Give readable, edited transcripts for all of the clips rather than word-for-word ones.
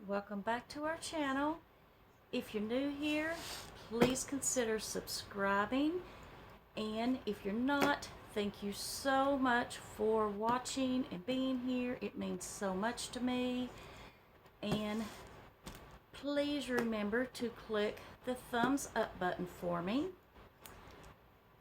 Welcome back to our channel. If you're new here, please consider subscribing. And if you're not, thank you so much for watching and being here. It means so much to me. And please remember to click the thumbs up button for me.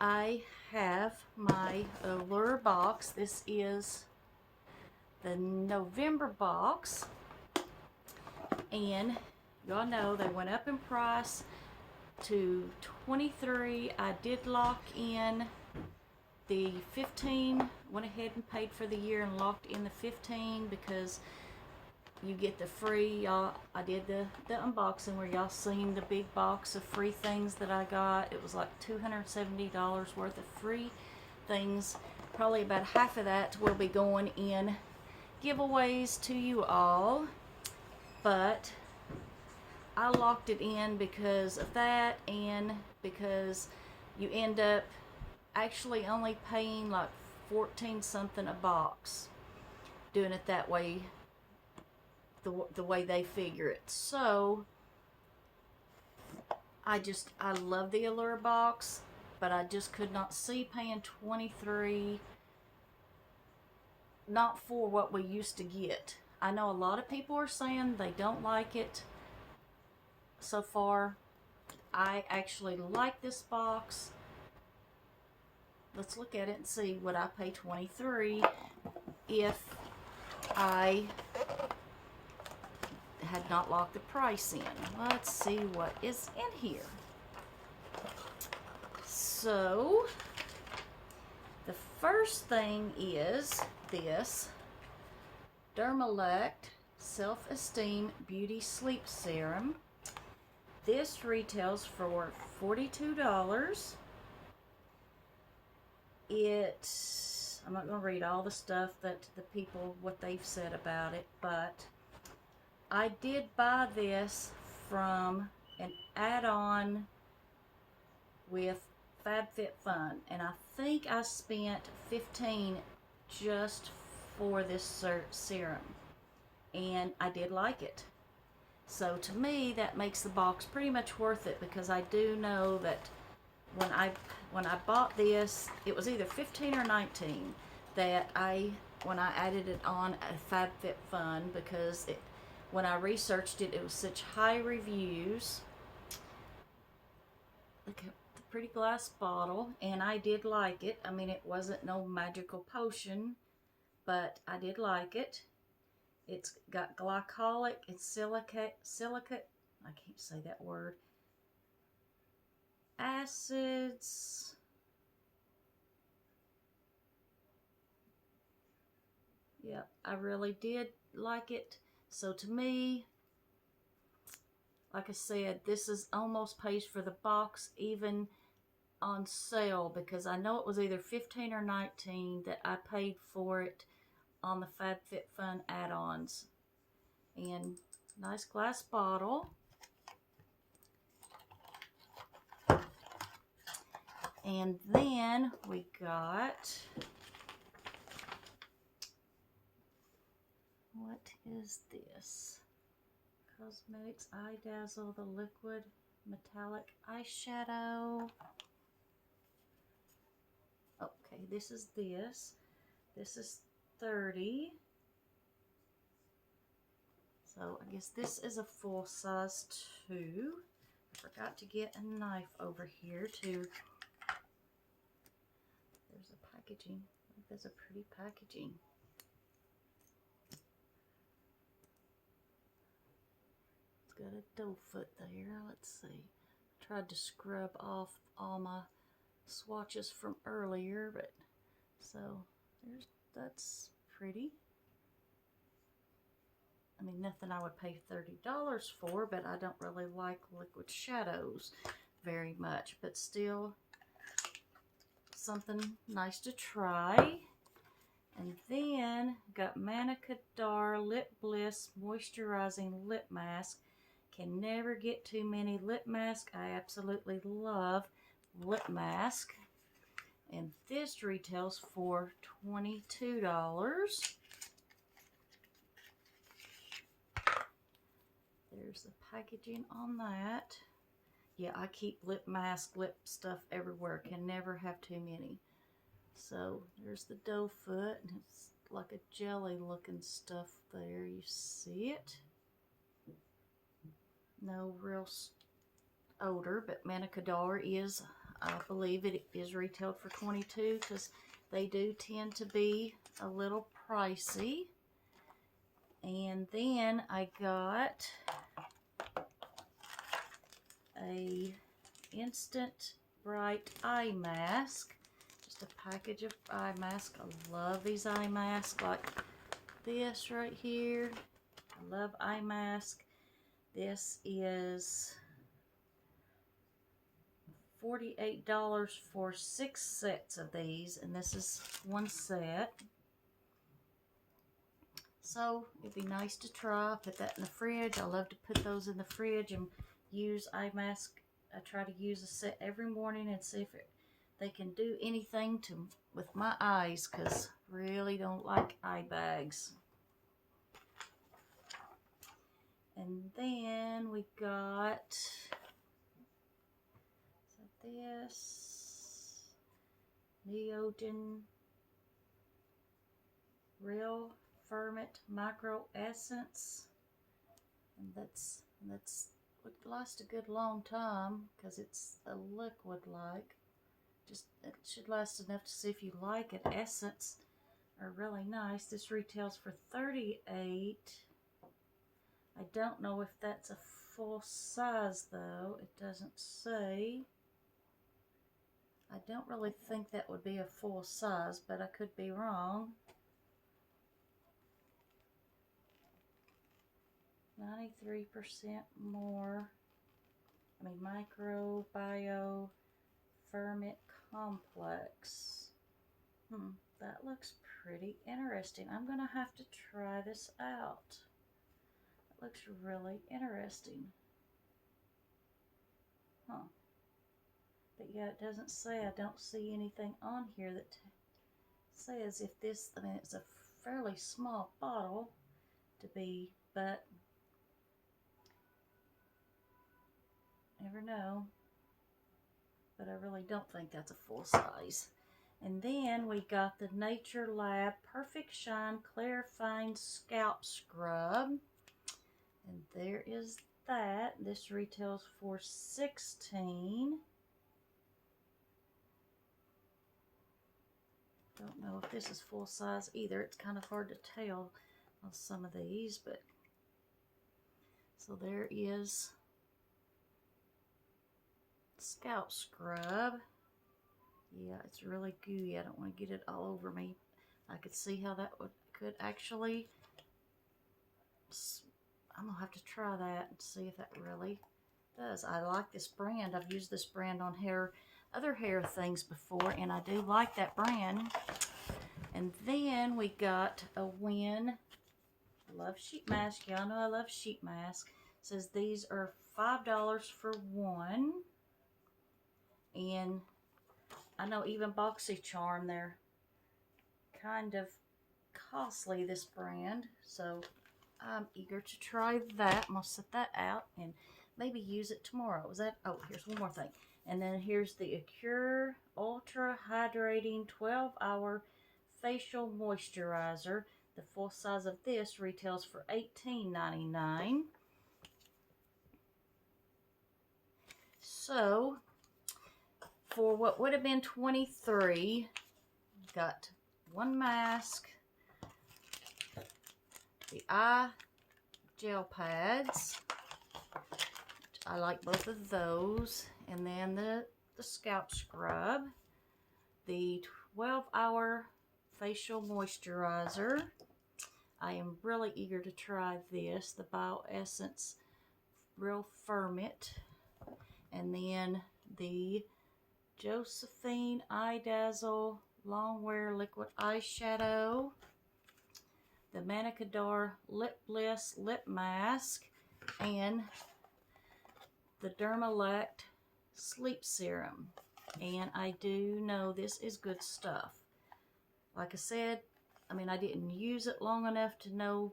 I have my Allure box. This is the November box. And y'all know they went up in price to $23. I did lock in the 15, went ahead and paid for the year and locked in the 15 because you get the free. Y'all, I did the unboxing where y'all seen the big box of free things that I got. It was like $270 worth of free things. Probably about half of that will be going in giveaways to you all, but I locked it in because of that, and because you end up actually only paying like 14 something a box doing it that way, the way they figure it. So I love the Allure box, but I just could not see paying 23, not for what we used to get. I know a lot of people are saying they don't like it so far. I actually like this box. Let's look at it and see what I pay 23 if I had not locked the price in. Let's see what is in here. So the first thing is this Dermalect Self-Esteem Beauty Sleep Serum. This retails for $42. I'm not going to read all the stuff that the people, what they've said about it, but I did buy this from an add-on with FabFitFun, and I think I spent $15 just for this serum, and I did like it. So to me, that makes the box pretty much worth it, because I do know that when I bought this, it was either 15 or 19 that when I added it on a FabFitFun, because when I researched it, it was such high reviews. Look at the pretty glass bottle, and I did like it. I mean, it wasn't no magical potion, but I did like it. It's got glycolic and silicate, I can't say that word, acids. Yep, I really did like it. So to me, like I said, this is almost pays for the box, even on sale, because I know it was either 15 or 19 that I paid for it on the FabFitFun add-ons. And nice glass bottle. And then we got, what is this? Cosmetics Eye Dazzle, the liquid metallic eyeshadow. Okay, this is this. This is 30. So I guess this is a full size too. I forgot to get a knife over here too. There's a packaging. There's a pretty packaging. It's got a doe foot there. Let's see. I tried to scrub off all my swatches from earlier, but so that's pretty. I mean, nothing I would pay $30 for, but I don't really like liquid shadows very much, but still something nice to try. And then got Manica Dar Lip Bliss Moisturizing Lip Mask. Can never get too many lip masks. I absolutely love lip mask. And this retails for $22. there's the packaging on that. Yeah, I keep lip mask, lip stuff everywhere. Can never have too many. So there's the doe foot, and it's like a jelly looking stuff there. You see it? No real odor, but Manicador is, I believe it is retailed for $22 because they do tend to be a little pricey. And then I got a instant bright eye mask, just a package of eye mask. I love these eye masks like this right here. I love eye mask. This is $48 for 6 sets of these, and this is one set. So it'd be nice to try. Put that in the fridge. I love to put those in the fridge and use eye mask. I try to use a set every morning and see if they can do anything with my eyes, because really don't like eye bags. And then we got this Neogen Real Ferment Micro Essence, and that's would last a good long time because it's a liquid like. Just it should last enough to see if you like it. Essence are really nice. This retails for $38. I don't know if that's a full size though. It doesn't say. I don't really think that would be a full size, but I could be wrong. 93% more. I mean, microbiome ferment complex. That looks pretty interesting. I'm gonna have to try this out. It looks really interesting. But yeah, it doesn't say. I don't see anything on here that says if this, I mean, it's a fairly small bottle to be, but never know. But I really don't think that's a full size. And then we got the Nature Lab Perfect Shine Clarifying Scalp Scrub. And there is that. This retails for $16. Don't know if this is full size either. It's kind of hard to tell on some of these, but so there is scalp scrub. Yeah, it's really gooey. I don't want to get it all over me. I could see how that could actually. I'm gonna have to try that and see if that really does. I like this brand. I've used this brand on other hair things before, and I do like that brand. And then we got a Win. I love sheet mask. Y'all know I love sheet mask. It says these are $5 for one. And I know even BoxyCharm, they're kind of costly, this brand. So I'm eager to try that. I'm gonna set that out and maybe use it tomorrow. Is that? Oh, here's one more thing. And then here's the Allure Ultra Hydrating 12-Hour Facial Moisturizer. The full size of this retails for $18.99. So for what would have been $23, got one mask, the eye gel pads. I like both of those. And then the scalp scrub, the 12-hour facial moisturizer. I am really eager to try this, the Bioessence Real Ferment. And then the Josephine Eye Dazzle Long Wear Liquid Eyeshadow, the Manicador Lip Bliss Lip Mask, and the Dermalect Sleep Serum. And I do know this is good stuff. Like I said, I mean, I didn't use it long enough to know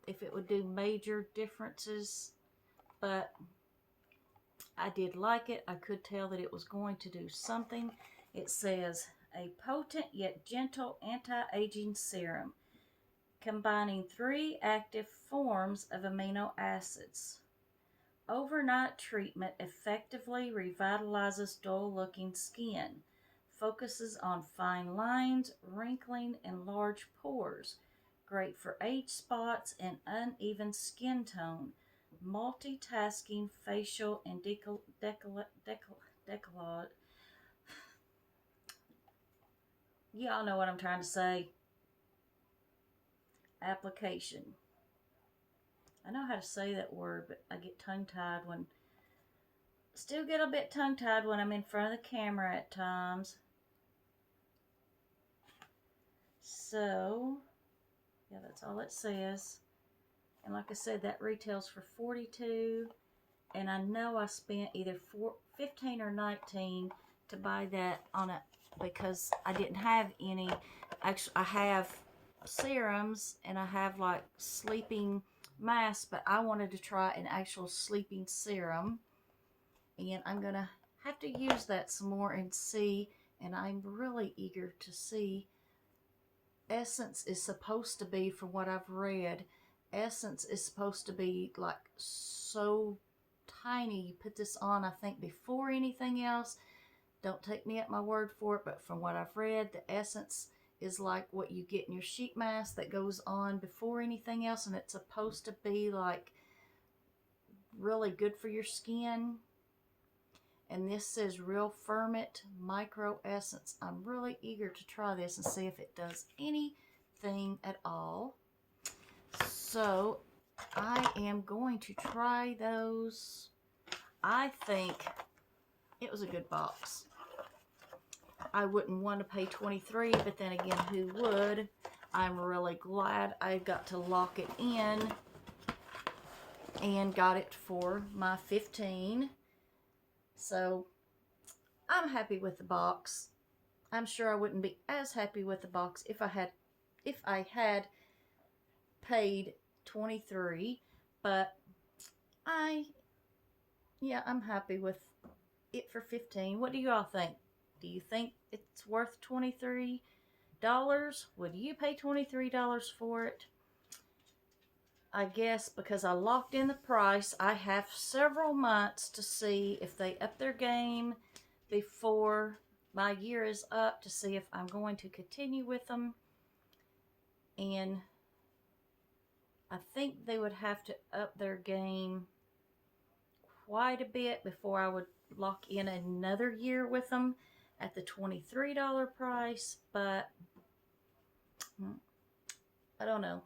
if it would do major differences but I did like it. I could tell that it was going to do something. It says, a potent yet gentle anti-aging serum, combining 3 active forms of amino acids. Overnight treatment effectively revitalizes dull-looking skin, focuses on fine lines, wrinkling, and large pores. Great for age spots and uneven skin tone. Multitasking facial and decolletage. Y'all know what I'm trying to say. Application. I know how to say that word, but I get tongue-tied when... Still get a bit tongue-tied when I'm in front of the camera at times. So, yeah, that's all it says. And like I said, that retails for $42. And I know I spent either $15 or $19 to buy that on it because I didn't have any. Actually, I have serums and I have like sleeping masks, but I wanted to try an actual sleeping serum. And I'm going to have to use that some more and see. And I'm really eager to see. Essence is supposed to be, from what I've read, Essence is supposed to be like so tiny. You put this on, I think, before anything else. Don't take me at my word for it, but from what I've read, the Essence is like what you get in your sheet mask that goes on before anything else, and it's supposed to be like really good for your skin. And this says Real Ferment Micro Essence. I'm really eager to try this and see if it does anything at all. So I am going to try those. I think it was a good box. I wouldn't want to pay $23, but then again, who would? I'm really glad I got to lock it in and got it for my $15. So I'm happy with the box. I'm sure I wouldn't be as happy with the box if I had paid $23, but I'm happy with it for $15. What do you all think? Do you think it's worth $23? Would you pay $23 for it? I guess because I locked in the price, I have several months to see if they up their game before my year is up to see if I'm going to continue with them. And I think they would have to up their game quite a bit before I would lock in another year with them at the $23 price, but I don't know.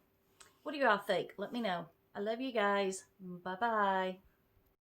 What do you all think? Let me know. I love you guys. Bye-bye.